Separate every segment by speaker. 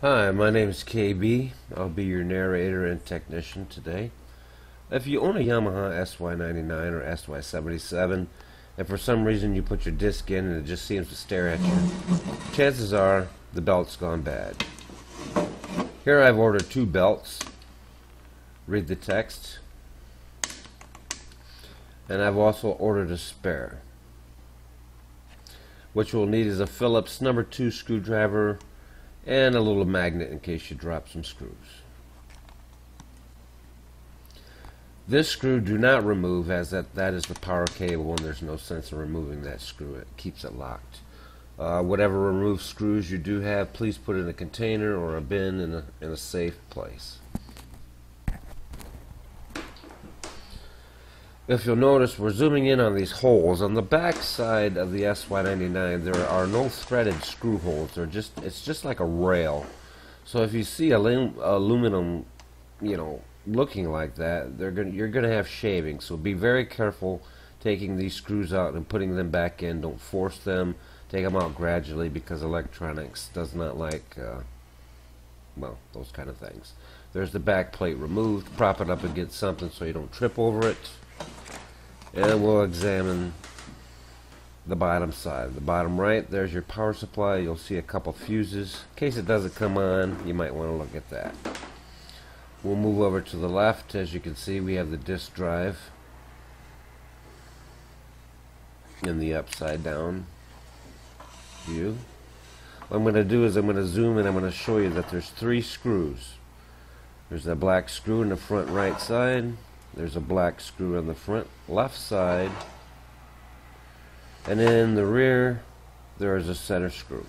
Speaker 1: Hi, my name is KB. I'll be your narrator and technician today. If you own a Yamaha SY99 or SY77 and for some reason you put your disc in and it just seems to stare at you, chances are the belt's gone bad. Here I've ordered 2 belts. Read the text. And I've also ordered a spare. What you'll need is a Phillips number 2 screwdriver and a little magnet in case you drop some screws. This screw do not remove, as that is the power cable and there's no sense in removing that screw. It keeps it locked. Whatever removed screws you do have, please put in a container or a bin in a safe place. If you'll notice, we're zooming in on these holes. On the back side of the SY99 there are no threaded screw holes. It's just like a rail. So if you see aluminum, looking like that, you're gonna have shaving. So be very careful taking these screws out and putting them back in. Don't force them. Take them out gradually because electronics does not like those kind of things. There's the back plate removed. Prop it up against something so you don't trip over it. And we'll examine the bottom side. The bottom right, there's your power supply. You'll see a couple fuses. In case it doesn't come on, you might want to look at that. We'll move over to the left. As you can see, we have the disk drive in the upside down view. What I'm going to do is I'm going to zoom and I'm going to show you that there's 3 screws. There's a black screw in the front right side. There's a black screw on the front left side, and in the rear there is a center screw.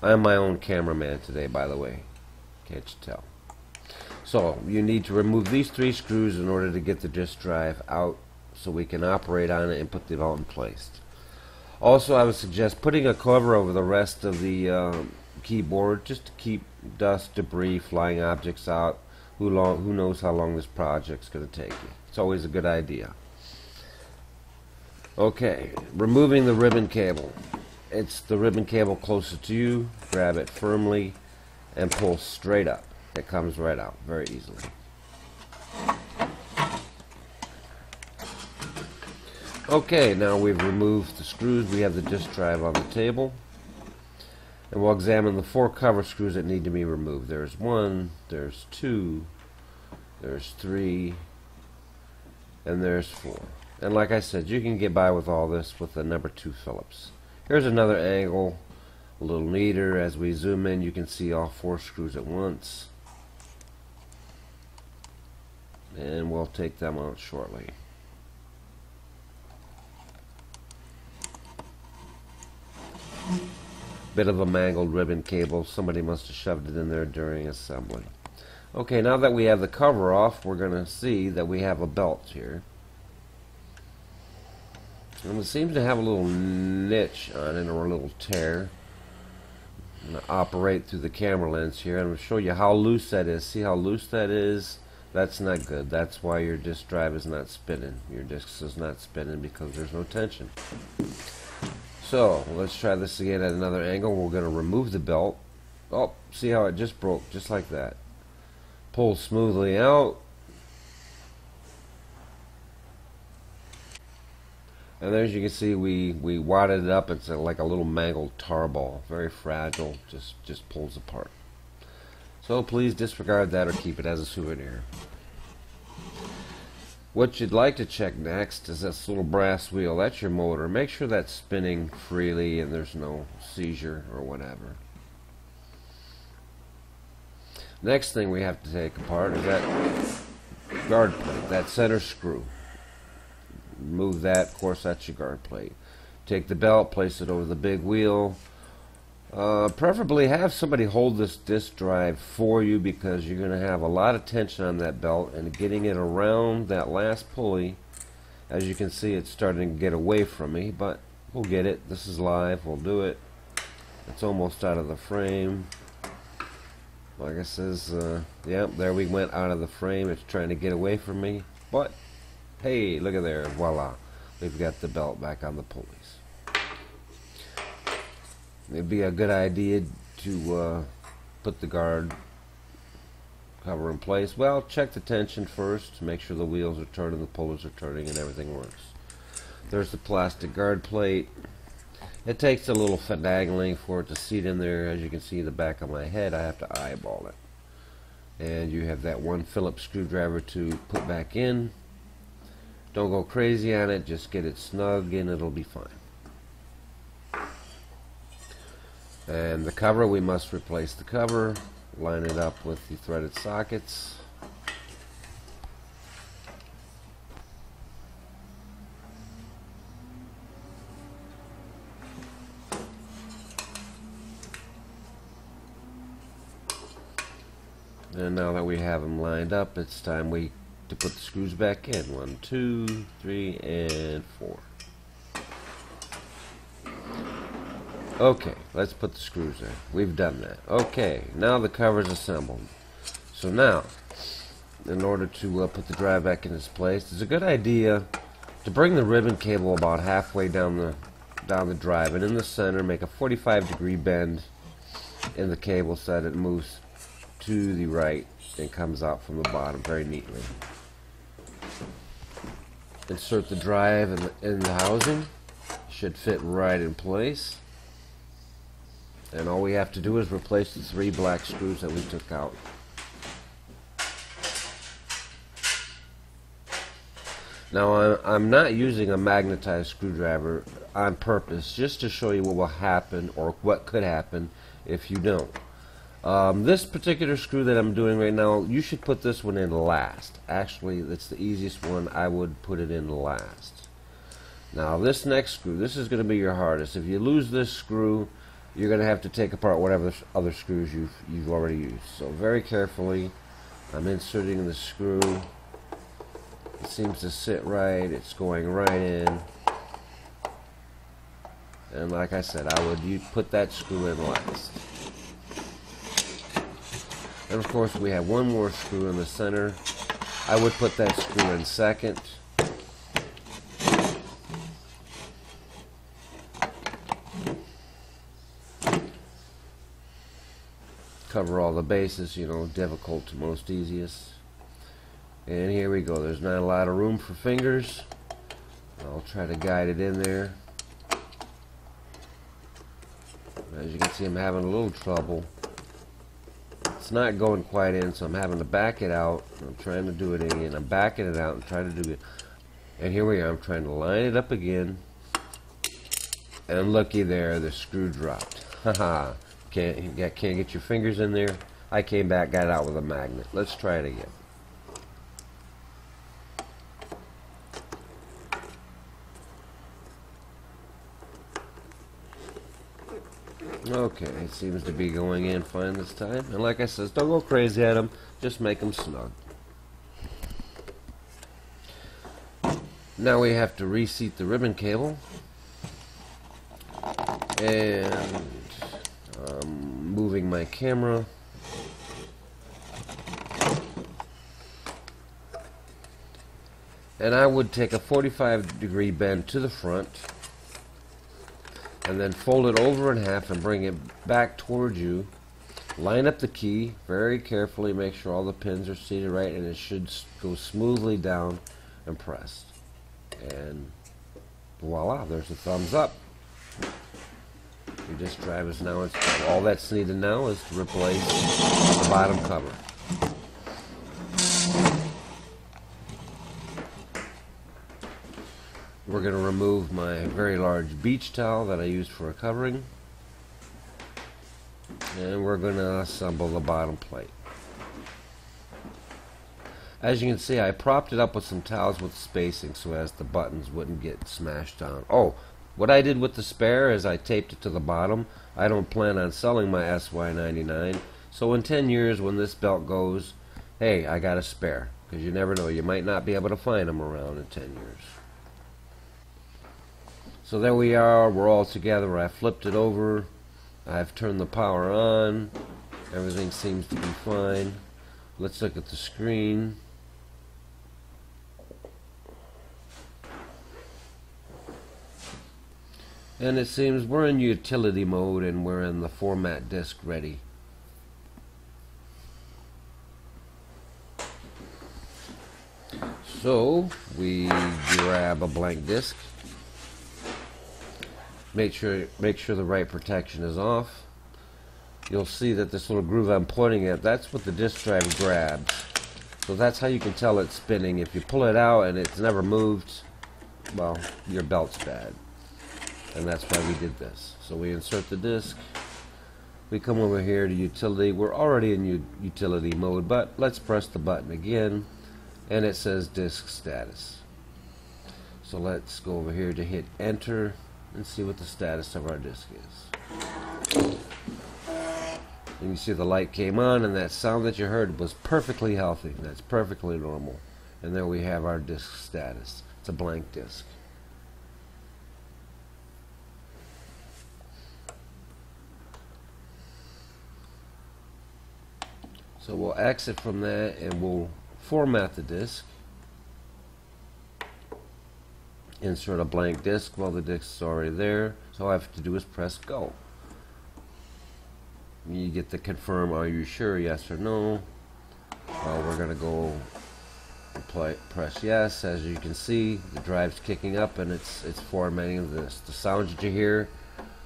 Speaker 1: I'm my own cameraman today, by the way. Can't you tell? So you need to remove these 3 screws in order to get the disk drive out so we can operate on it and put the belt in place. Also, I would suggest putting a cover over the rest of the keyboard just to keep dust, debris, flying objects out. Who knows how long this project's going to take you. It's always a good idea. Okay, removing the ribbon cable. It's the ribbon cable closest to you. Grab it firmly and pull straight up. It comes right out very easily. Okay, now we've removed the screws. We have the disk drive on the table. And we'll examine the 4 cover screws that need to be removed. There's 1, there's 2, there's 3, and there's 4. And like I said, you can get by with all this with the number 2 Phillips. Here's another angle, a little neater. As we zoom in, you can see all 4 screws at once. And we'll take them out shortly. Bit of a mangled ribbon cable. Somebody must have shoved it in there during assembly. Okay, now that we have the cover off, we're going to see that we have a belt here. And it seems to have a little niche on it, or a little tear. I'm going to operate through the camera lens here. I'm going to show you how loose that is. See how loose that is? That's not good. That's why your disk drive is not spinning. Your disk is not spinning because there's no tension. So let's try this again at another angle. We're going to remove the belt. Oh, see how it just broke, just like that. Pull smoothly out. And there, as you can see, we wadded it up. It's like a little mangled tar ball, very fragile. Just pulls apart. So please disregard that or keep it as a souvenir. What you'd like to check next is this little brass wheel. That's your motor. Make sure that's spinning freely and there's no seizure or whatever. Next thing we have to take apart is that guard plate, that center screw. Remove that. Of course, that's your guard plate. Take the belt, place it over the big wheel. Preferably have somebody hold this disk drive for you because you're going to have a lot of tension on that belt, and getting it around that last pulley, as you can see, it's starting to get away from me, but we'll get it. This is live. We'll do it. It's almost out of the frame. Like I says, yeah, there we went out of the frame. It's trying to get away from me, but hey, look at there. Voila. We've got the belt back on the pulleys. It'd be a good idea to put the guard cover in place? Well, check the tension first, make sure the wheels are turning, the pullers are turning, and everything works. There's the plastic guard plate. It takes a little finagling for it to seat in there. As you can see, the back of my head, I have to eyeball it. And you have that one Phillips screwdriver to put back in. Don't go crazy on it, just get it snug and it'll be fine. And the cover, we must replace the cover, line it up with the threaded sockets. And now that we have them lined up, it's time to put the screws back in. 1, 2, 3, and 4. Okay, let's put the screws in. We've done that. Okay, now the cover's assembled. So now, in order to put the drive back in its place, it's a good idea to bring the ribbon cable about halfway down the drive, and in the center make a 45-degree bend in the cable so that it moves to the right and comes out from the bottom very neatly. Insert the drive in the housing. Should fit right in place. And all we have to do is replace the 3 black screws that we took out. Now I'm not using a magnetized screwdriver on purpose, just to show you what will happen or what could happen if you don't. This particular screw that I'm doing right now, you should put this one in last. Actually, that's the easiest one. I would put it in last. Now this next screw, this is going to be your hardest. If you lose this screw, you're going to have to take apart whatever other screws you've already used. So very carefully, I'm inserting the screw. It seems to sit right. It's going right in. And like I said, I would put that screw in last. And of course, we have one more screw in the center. I would put that screw in second. Cover all the bases, you know, difficult to most easiest. And here we go. There's not a lot of room for fingers. I'll try to guide it in there. As you can see, I'm having a little trouble. It's not going quite in, so I'm having to back it out. I'm trying to do it in. I'm backing it out and trying to do it. And here we are. I'm trying to line it up again. And looky there, the screw dropped. Haha. Can't get your fingers in there. I came back, got it out with a magnet. Let's try it again. Okay, it seems to be going in fine this time. And like I said, don't go crazy at them. Just make them snug. Now we have to reseat the ribbon cable. And moving my camera. And I would take a 45-degree bend to the front and then fold it over in half and bring it back towards you. Line up the key very carefully, make sure all the pins are seated right, and it should go smoothly down and pressed. And voila, there's a thumbs up. Your disk drive is now installed. All that's needed now is to replace the bottom cover. We're going to remove my very large beach towel that I used for a covering. And we're going to assemble the bottom plate. As you can see, I propped it up with some towels with spacing so as the buttons wouldn't get smashed down. Oh, what I did with the spare is I taped it to the bottom. I don't plan on selling my SY99. So in 10 years when this belt goes, hey, I got a spare. Because you never know, you might not be able to find them around in 10 years. So there we are, we're all together. I flipped it over. I've turned the power on. Everything seems to be fine. Let's look at the screen. And it seems we're in utility mode and we're in the format disk ready. So we grab a blank disk. Make sure the right protection is off. You'll see that this little groove I'm pointing at, that's what the disk drive grabs. So that's how you can tell it's spinning. If you pull it out and it's never moved, well, your belt's bad. And that's why we did this. So we insert the disk. We come over here to utility. We're already in utility mode, but let's press the button again. And it says disk status. So let's go over here to hit enter and see what the status of our disk is. And you see the light came on, and that sound that you heard was perfectly healthy. That's perfectly normal. And there we have our disk status. It's a blank disk. So we'll exit from that and we'll format the disk. Insert a blank disk. Well, the disk is already there. So all I have to do is press go. You get the confirm, are you sure, yes or no. We're going to go press yes. As you can see, the drive's kicking up and it's formatting this. The sounds that you hear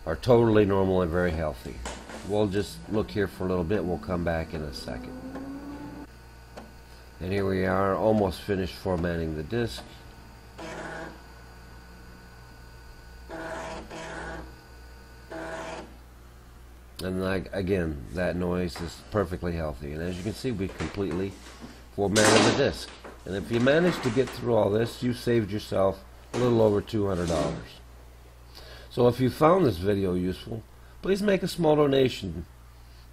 Speaker 1: are totally normal and very healthy. We'll just look here for a little bit. We'll come back in a second. And here we are, almost finished formatting the disk. And again, that noise is perfectly healthy. And as you can see, we completely formatted the disk. And if you manage to get through all this, you saved yourself a little over $200. So if you found this video useful, please make a small donation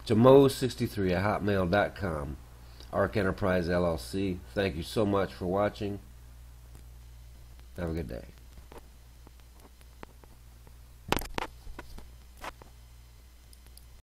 Speaker 1: to mo63@hotmail.com. Arc Enterprise LLC. Thank you so much for watching. Have a good day.